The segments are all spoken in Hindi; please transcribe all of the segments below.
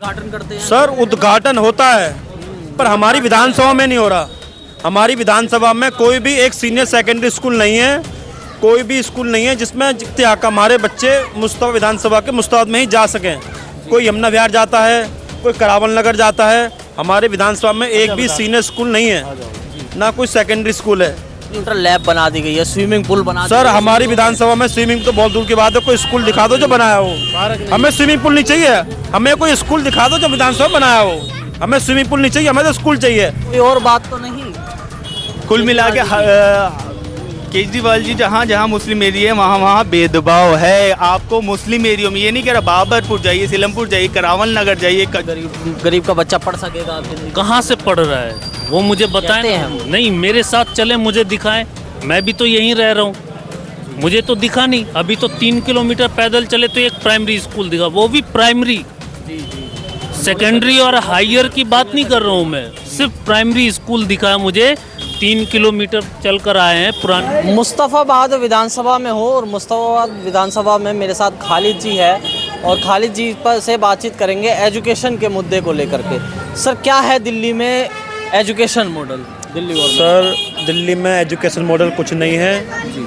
उद्घाटन करते हैं सर उद्घाटन होता है पर हमारी विधानसभा में नहीं हो रहा। हमारी विधानसभा में कोई भी एक सीनियर सेकेंडरी स्कूल नहीं है, कोई भी स्कूल नहीं है जिसमें हमारे बच्चे मुस्तफा विधानसभा के मुस्तफा में ही जा सकें। कोई यमुना विहार जाता है, कोई करावल नगर जाता है। हमारे विधानसभा में एक भी सीनियर स्कूल नहीं है, ना कोई सेकेंडरी स्कूल है। कंप्यूटर लैब बना दी गई है, स्विमिंग पूल बना सर हमारी विधानसभा में स्विमिंग तो बहुत दूर की बात है। कोई स्कूल दिखा दो जो बनाया हो। हमें स्विमिंग पूल नहीं चाहिए, हमें कोई स्कूल दिखा दो जो विधानसभा बनाया हो। हमें स्विमिंग पूल नहीं चाहिए, हमें तो स्कूल चाहिए। कोई और बात तो नहीं। कुल मिला के केजरीवाल जी जहाँ जहाँ मुस्लिम एरिया है वहाँ वहाँ भेदभाव है। आपको मुस्लिम एरिया में ये नहीं कह रहा बाबरपुर जाइए, सीलमपुर जाइए, करावल नगर जाइए। गरीब का बच्चा पढ़ सकेगा आपके? कहाँ से पढ़ रहा है वो मुझे बताएं कहते ना। हैं। नहीं मेरे साथ चले, मुझे दिखाएं। मैं भी तो यहीं रह रहा हूँ, मुझे तो दिखा नहीं। अभी तो 3 किलोमीटर पैदल चले तो एक प्राइमरी स्कूल दिखा, वो भी प्राइमरी। सेकेंडरी और हायर की बात नहीं कर रहा हूँ मैं, सिर्फ प्राइमरी स्कूल दिखा मुझे। 3 किलोमीटर चल कर आए हैं पुराने। मुस्तफ़ाबाद विधानसभा में हो और मुस्तफ़ाबाद विधानसभा में मेरे साथ खालिद जी है और खालिद जी पर से बातचीत करेंगे एजुकेशन के मुद्दे को लेकर के। सर क्या है दिल्ली में education model? Delhi sir Delhi में एजुकेशन मॉडल कुछ नहीं है।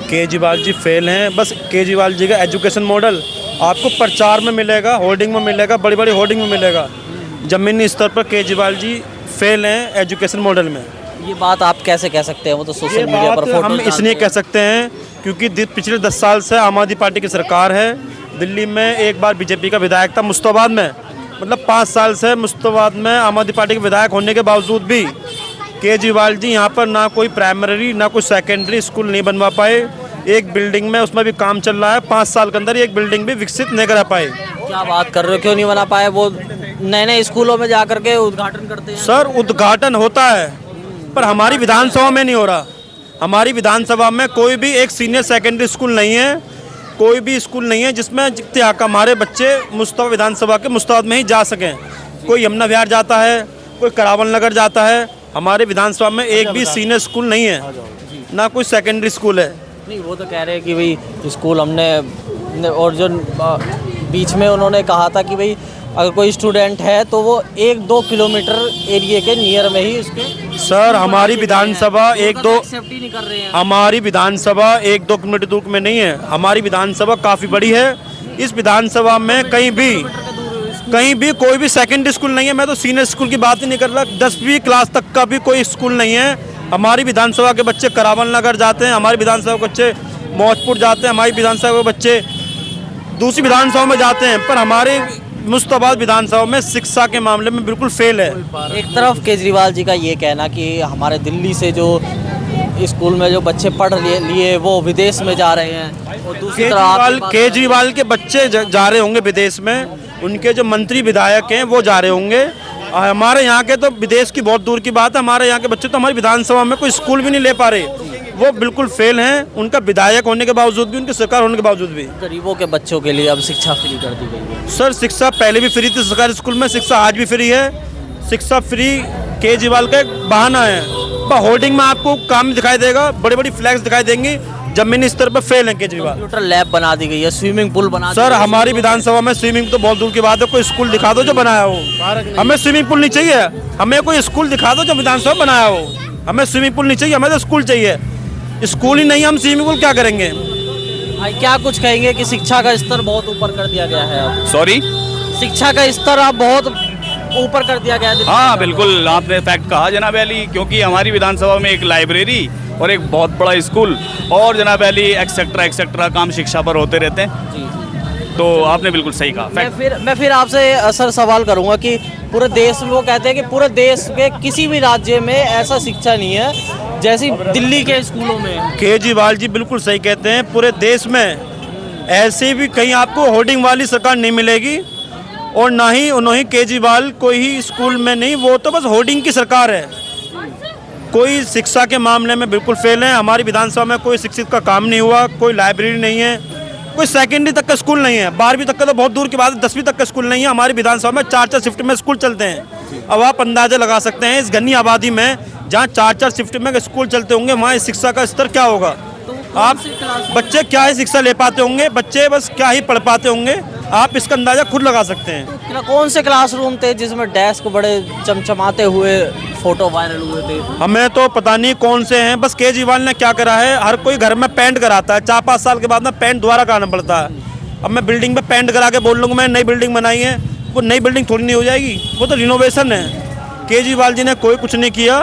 केजरीवाल जी फेल हैं। बस केजरीवाल जी का एजुकेशन मॉडल आपको प्रचार में मिलेगा, होर्डिंग में मिलेगा, बड़ी बड़ी होर्डिंग में मिलेगा। ज़मीनी स्तर पर केजरीवाल जी फेल हैं एजुकेशन मॉडल में। ये बात आप कैसे कह सकते हैं? वो तो सोशल ये मीडिया पर बात फोटो हम इसलिए कह सकते हैं क्योंकि पिछले 10 साल से आम आदमी पार्टी की सरकार है। दिल्ली में एक बार बीजेपी का विधायक था मुस्तफाबाद में, मतलब 5 साल से मुस्तफाबाद में आम आदमी पार्टी के विधायक होने के बावजूद भी केजरीवाल जी यहाँ पर ना कोई प्राइमरी ना कोई सेकेंडरी स्कूल नहीं बनवा पाए। एक बिल्डिंग में उसमें भी काम चल रहा है, 5 साल के अंदर एक बिल्डिंग भी विकसित नहीं करा पाए। क्या बात कर रहे हो, क्यों नहीं बना पाए? वो नए नए स्कूलों में जा करके उद्घाटन करते हैं। सर उद्घाटन होता है पर हमारी विधानसभा में नहीं हो रहा। हमारी विधानसभा में कोई भी एक सीनियर सेकेंडरी स्कूल नहीं है, कोई भी स्कूल नहीं है जिसमें हमारे बच्चे मुस्तफा विधानसभा के मुस्तफा में ही जा सकें। कोई यमुना विहार जाता है, कोई करावल नगर जाता है। हमारे विधानसभा में एक भी सीनियर स्कूल नहीं है, ना कोई सेकेंडरी स्कूल है। नहीं वो तो कह रहे हैं कि भाई स्कूल हमने, और जो बीच में उन्होंने कहा था कि भाई अगर कोई स्टूडेंट है तो वो 1-2 किलोमीटर एरिया के नियर में ही उसके। सर हमारी विधानसभा एक्सेप्ट ही नहीं कर रहे हैं। हमारी विधानसभा 1-2 किलोमीटर दूर में नहीं है। हमारी विधानसभा काफ़ी बड़ी है। इस विधानसभा में कहीं भी कोई भी सेकेंडरी स्कूल नहीं है। मैं तो सीनियर स्कूल की बात ही नहीं कर रहा, 10वीं क्लास तक का भी कोई स्कूल नहीं है। हमारी विधानसभा के बच्चे करावल नगर जाते हैं, हमारी विधानसभा के बच्चे मौजपुर जाते हैं, हमारी विधानसभा के बच्चे दूसरी विधानसभा में जाते हैं। पर हमारे मुस्तफाबाद विधानसभा में शिक्षा के मामले में बिल्कुल फेल है। एक तरफ केजरीवाल जी का ये कहना कि हमारे दिल्ली से जो स्कूल में जो बच्चे पढ़ लिए वो विदेश में जा रहे हैं, और दूसरी तरफ केजरीवाल के बच्चे जा रहे होंगे विदेश में, उनके जो मंत्री विधायक हैं वो जा रहे होंगे। हमारे यहाँ के तो विदेश की बहुत दूर की बात है। हमारे यहाँ के बच्चे तो हमारी विधानसभा में कोई स्कूल भी नहीं ले पा रहे। वो बिल्कुल फेल हैं, उनका विधायक होने के बावजूद भी, उनकी सरकार होने के बावजूद भी। गरीबों के बच्चों के लिए अब शिक्षा फ्री कर दी गई है। सर शिक्षा पहले भी फ्री थी सरकारी स्कूल में, शिक्षा आज भी फ्री है। शिक्षा फ्री केजरीवाल का एक बहाना है। होर्डिंग में आपको काम दिखाई देगा, बड़ी बड़ी फ्लैग्स दिखाई देंगी। जमीनी स्तर पर फेल है केजरीवाल। कंप्यूटर लैब बना दी गई है, स्विमिंग पूल बना सर हमारी विधानसभा में स्विमिंग तो बहुत दूर की बात है। कोई स्कूल दिखा दो जो बनाया हो। हमें स्विमिंग पूल नहीं चाहिए, हमें कोई स्कूल दिखा दो जो विधानसभा बनाया हो। हमें स्विमिंग पूल नहीं चाहिए, हमें तो स्कूल चाहिए। स्कूल ही नहीं, हम स्विमिंग पूल क्या करेंगे? भाई क्या कुछ कहेंगे कि शिक्षा का स्तर बहुत ऊपर कर दिया गया है अब? सॉरी, शिक्षा का स्तर अब बहुत ऊपर कर दिया गया है। हाँ बिल्कुल आपने फैक्ट कहा जनाब अली, क्योंकि हमारी विधानसभा में एक लाइब्रेरी और एक बहुत बड़ा स्कूल और जनाब अली एक्सेट्रा काम शिक्षा पर होते रहते हैं। जी। तो आपने बिल्कुल सही कहा। मैं फिर आपसे सर सवाल करूंगा कि पूरे देश में, वो कहते हैं कि पूरे देश के किसी भी राज्य में ऐसा शिक्षा नहीं है जैसी दिल्ली के स्कूलों में। केजरीवाल जी बिल्कुल सही कहते हैं। पूरे देश में ऐसे भी कहीं आपको होर्डिंग वाली सरकार नहीं मिलेगी, और ना ही उन्होंने केजरीवाल कोई ही स्कूल में नहीं, वो तो बस होर्डिंग की सरकार है। कोई शिक्षा के मामले में बिल्कुल फेल है। हमारी विधानसभा में कोई शिक्षित का काम नहीं हुआ, कोई लाइब्रेरी नहीं है, कोई सेकेंडरी तक का स्कूल नहीं है। 12वीं तक का तो बहुत दूर की बात है, 10वीं तक का स्कूल नहीं है। हमारी विधानसभा में 4-4 शिफ्ट में स्कूल चलते हैं। अब आप अंदाजा लगा सकते हैं इस घनी आबादी में जहाँ 4-4 शिफ्ट में स्कूल चलते होंगे, वहाँ शिक्षा का स्तर क्या होगा? आप बच्चे क्या ही शिक्षा ले पाते होंगे? बच्चे बस क्या ही पढ़ पाते होंगे? आप इसका अंदाज़ा खुद लगा सकते हैं। कौन से क्लासरूम थे जिसमें डेस्क बड़े चमचमाते हुए फोटो वायरल हुए थे? हमें तो पता नहीं कौन से हैं, बस केजरीवाल ने क्या करा है, हर कोई घर में पेंट कराता है, 4-5 साल के बाद में पेंट दोबारा कराना पड़ता है। अब मैं बिल्डिंग पे पेंट करा के बोल लूँगा मैं नई बिल्डिंग बनाई है, वो नई बिल्डिंग थोड़ी नहीं हो जाएगी, वो तो रिनोवेशन है। केजरीवाल जी ने कोई कुछ नहीं किया,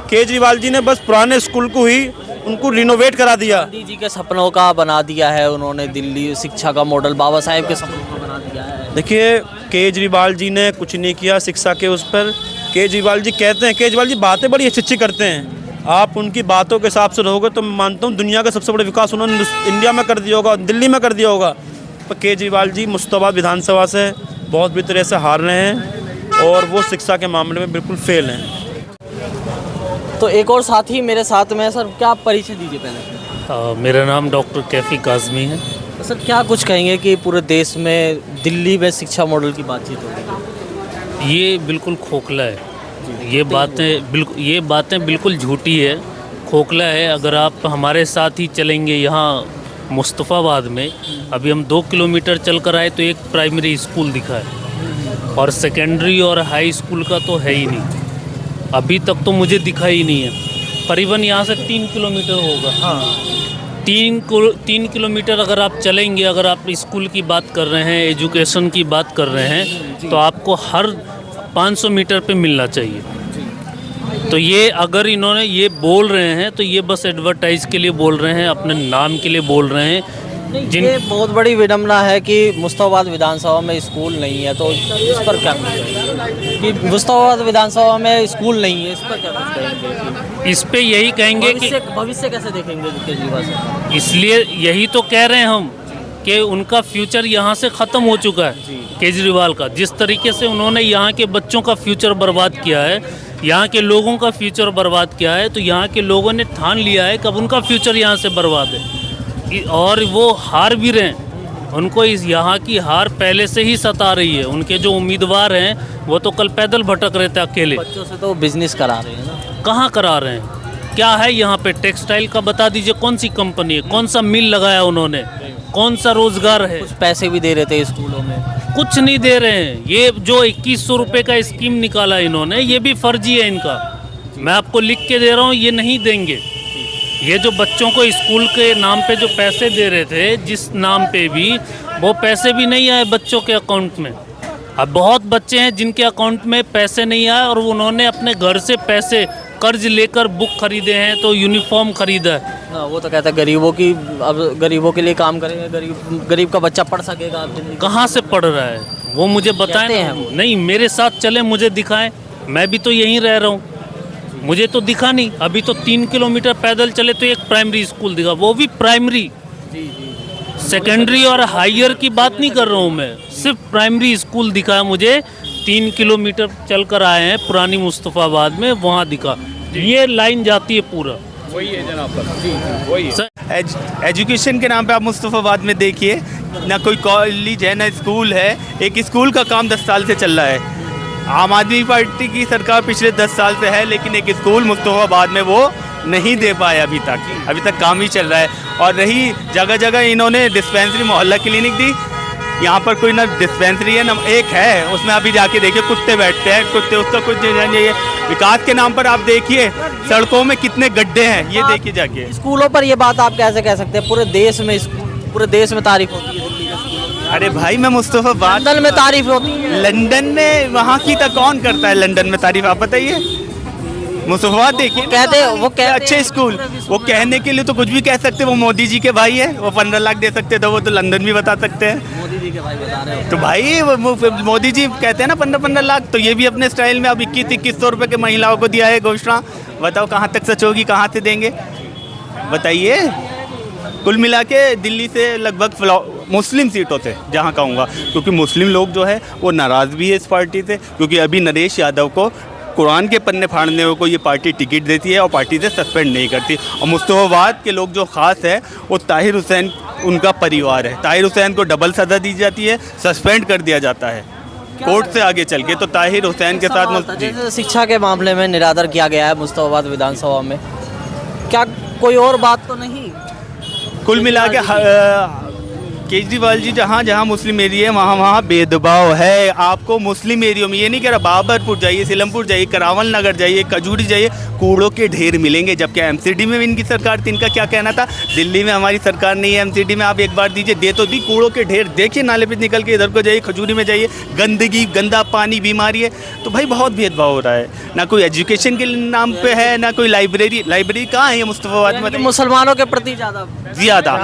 केजरीवाल जी ने बस पुराने स्कूल को ही उनको रिनोवेट करा दिया। गांधी जी के सपनों का बना दिया है उन्होंने, दिल्ली शिक्षा का मॉडल बाबा साहेब के सपनों का बना दिया है। देखिए केजरीवाल जी ने कुछ नहीं किया शिक्षा के उस पर। केजरीवाल जी कहते हैं, केजरीवाल जी बातें बड़ी अच्छी अच्छी करते हैं, आप उनकी बातों के हिसाब से रहोगे तो मैं मानता हूँ दुनिया का सबसे बड़ा विकास उन्होंने इंडिया में कर दिया होगा, दिल्ली में कर दिया होगा। पर केजरीवाल जी मुश्ताबाद विधानसभा से बहुत बुरी तरह से हार रहे हैं और वो शिक्षा के मामले में बिल्कुल फेल हैं। तो एक और साथी मेरे साथ में है। सर क्या आप परिचय दीजिए पहले। मेरा नाम डॉक्टर कैफ़ी काज़मी है। तो सर क्या कुछ कहेंगे कि पूरे देश में दिल्ली में शिक्षा मॉडल की बातचीत हो रही है? ये बिल्कुल खोखला है, ये बातें बिल्कुल झूठी है, खोखला है। अगर आप हमारे साथ ही चलेंगे यहाँ मुस्तफ़ाबाद में, अभी हम 2 किलोमीटर चल कर आए तो एक प्राइमरी स्कूल दिखा है और सेकेंडरी और हाई स्कूल का तो है ही नहीं, अभी तक तो मुझे दिखा ही नहीं है। करीबन यहाँ से 3 किलोमीटर होगा। हाँ, 3 किलोमीटर अगर आप चलेंगे, अगर आप स्कूल की बात कर रहे हैं, एजुकेशन की बात कर रहे हैं, तो आपको हर 500 मीटर पे मिलना चाहिए। तो ये अगर इन्होंने ये बोल रहे हैं तो ये बस एडवर्टाइज के लिए बोल रहे हैं, अपने नाम के लिए बोल रहे हैं। ये बहुत बड़ी विडम्बना है कि मुस्तफाबाद विधानसभा में स्कूल नहीं है, तो इस पर क्या कुछ कहेंगे कि मुस्तफाबाद विधानसभा में स्कूल नहीं है, इस पर क्या कुछ कहेंगे? इस पे यही कहेंगे कि भविष्य कैसे देखेंगे केजरीवाल से? इसलिए यही तो कह रहे हैं हम कि उनका फ्यूचर यहाँ से ख़त्म हो चुका है। केजरीवाल का जिस तरीके से उन्होंने यहाँ के बच्चों का फ्यूचर बर्बाद किया है, यहाँ के लोगों का फ्यूचर बर्बाद किया है, तो यहाँ के लोगों ने ठान लिया है कब उनका फ्यूचर यहाँ से बर्बाद है। और वो हार भी रहे हैं, उनको इस यहाँ की हार पहले से ही सता रही है। उनके जो उम्मीदवार हैं वो तो कल पैदल भटक रहे थे अकेले। बच्चों से तो बिजनेस करा रहे हैं ना। कहाँ करा रहे हैं? क्या है यहाँ पे? टेक्सटाइल का बता दीजिए, कौन सी कंपनी है, कौन सा मिल लगाया उन्होंने, कौन सा रोजगार है? कुछ पैसे भी दे रहे थे स्कूलों में, कुछ नहीं दे रहे हैं। ये जो 2100 रुपये का स्कीम निकाला इन्होंने, ये भी फर्जी है इनका। मैं आपको लिख के दे रहा हूँ, ये नहीं देंगे। ये जो बच्चों को स्कूल के नाम पे जो पैसे दे रहे थे, जिस नाम पे भी, वो पैसे भी नहीं आए बच्चों के अकाउंट में। अब बहुत बच्चे हैं जिनके अकाउंट में पैसे नहीं आए और उन्होंने अपने घर से पैसे कर्ज लेकर बुक खरीदे हैं, तो यूनिफॉर्म खरीदा है। वो तो कहता है गरीबों की, अब गरीबों के लिए काम करेंगे, गरीब का बच्चा पढ़ सकेगा। कहाँ से पढ़ रहा है वो मुझे बताएं ना। नहीं, मेरे साथ चले, मुझे दिखाएं, मैं भी तो यहीं रह रहा हूँ, मुझे तो दिखा नहीं। अभी तो 3 किलोमीटर पैदल चले तो एक प्राइमरी स्कूल दिखा, वो भी प्राइमरी। सेकेंडरी और हायर की बात नहीं कर रहा हूँ मैं, सिर्फ प्राइमरी स्कूल दिखा है मुझे। 3 किलोमीटर चल कर आए हैं पुरानी मुस्तफ़ाबाद में, वहाँ दिखा। ये लाइन जाती है पूरा, वही है जनाब, वही है। एजुकेशन के नाम पे आप मुस्तफ़ाबाद में देखिए, ना कोई कॉलेज है ना स्कूल है। एक स्कूल का काम 10 साल से चल रहा है। आम आदमी पार्टी की सरकार पिछले 10 साल से है, लेकिन एक स्कूल मुस्तफ़ाबाद में वो नहीं दे पाए अभी तक काम ही चल रहा है। और रही जगह जगह इन्होंने डिस्पेंसरी, मोहल्ला क्लिनिक दी, यहाँ पर कोई ना डिस्पेंसरी है ना एक है, उसमें अभी जाके देखिए कुत्ते बैठते हैं, कुत्ते, उसका कुछ नहीं है। विकास के नाम पर आप देखिए सड़कों में कितने गड्ढे हैं, ये देखिए जाके। स्कूलों पर ये बात आप कैसे कह सकते हैं? पूरे देश में तारीफ होती है दिल्ली के। अरे भाई, मैं मुस्तफ़ाबाद, लंदन में तारीफ होती है, लंदन में, वहाँ की तक कौन करता है लंदन में तारीफ, आप बताइए। मुस्तफ़ाबाद देखिए, वो कहते अच्छे स्कूल, वो कहने के लिए तो कुछ भी कह सकते हैं। वो मोदी जी के भाई है, वो 15 लाख दे सकते थे, वो तो लंदन भी बता सकते हैं। मोदी जी के भाई बता रहे हो तो भाई मोदी जी कहते हैं ना 15-15 लाख, तो ये भी अपने स्टाइल में अब 2100 रुपये के महिलाओं को दिया है घोषणा। बताओ कहाँ तक सच होगी, कहाँ से देंगे, बताइए। कुल मिला के दिल्ली से लगभग मुस्लिम सीटों से, जहाँ कहूँगा, क्योंकि मुस्लिम लोग जो है वो नाराज़ भी है इस पार्टी से, क्योंकि अभी नरेश यादव को कुरान के पन्ने फाड़ने को ये पार्टी टिकट देती है और पार्टी से सस्पेंड नहीं करती। और मुस्तफ़ाबाद के लोग जो ख़ास है वो ताहिर हुसैन, उनका परिवार है। ताहिर हुसैन को डबल सज़ा दी जाती है, सस्पेंड कर दिया जाता है कोर्ट से आगे चल के। तो ताहिर हुसैन के साथ जैसे शिक्षा के मामले में निरादर किया गया है मुस्तफ़ाबाद विधानसभा में, क्या कोई और बात तो नहीं? कुल मिला के केजरीवाल जी जहाँ जहाँ मुस्लिम एरिया है वहाँ वहाँ भेदभाव है। आपको मुस्लिम एरिया में, ये नहीं कह रहा बाबरपुर जाइए, सीलमपुर जाइए, करावल नगर जाइए, खजूरी जाइए, कूड़ों के ढेर मिलेंगे। जबकि एमसीडी में इनकी सरकार थी, इनका क्या कहना था, दिल्ली में हमारी सरकार नहीं है, एमसीडी में आप एक बार दीजिए, दे तो दी, कूड़ों के ढेर देखिए, नाले पे निकल के इधर को जाइए, खजूरी में जाइए, गंदगी, गंदा पानी, बीमारी है। तो भाई बहुत भेदभाव हो रहा है, ना कोई एजुकेशन के नाम पे है, ना कोई लाइब्रेरी कहाँ है मुस्तफाबाद में? मुसलमानों के प्रति ज़्यादा ज़्यादा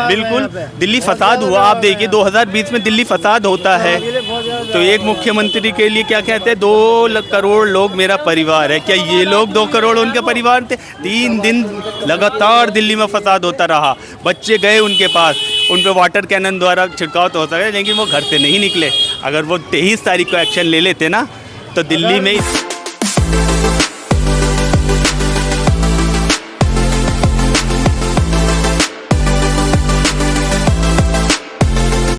बिल्कुल। दिल्ली फसाद हुआ, आप देखिए 2020 में दिल्ली फसाद होता है तो एक मुख्यमंत्री के लिए क्या कहते हैं, 2 करोड़ लोग मेरा परिवार है। क्या ये लोग 2 करोड़ उनके परिवार थे? 3 दिन लगातार दिल्ली में फसाद होता रहा, बच्चे गए उनके पास, उन पे वाटर कैनन द्वारा छिड़काव तो होता है, लेकिन वो घर से नहीं निकले। अगर वो 23 तारीख को एक्शन ले लेते ना तो दिल्ली में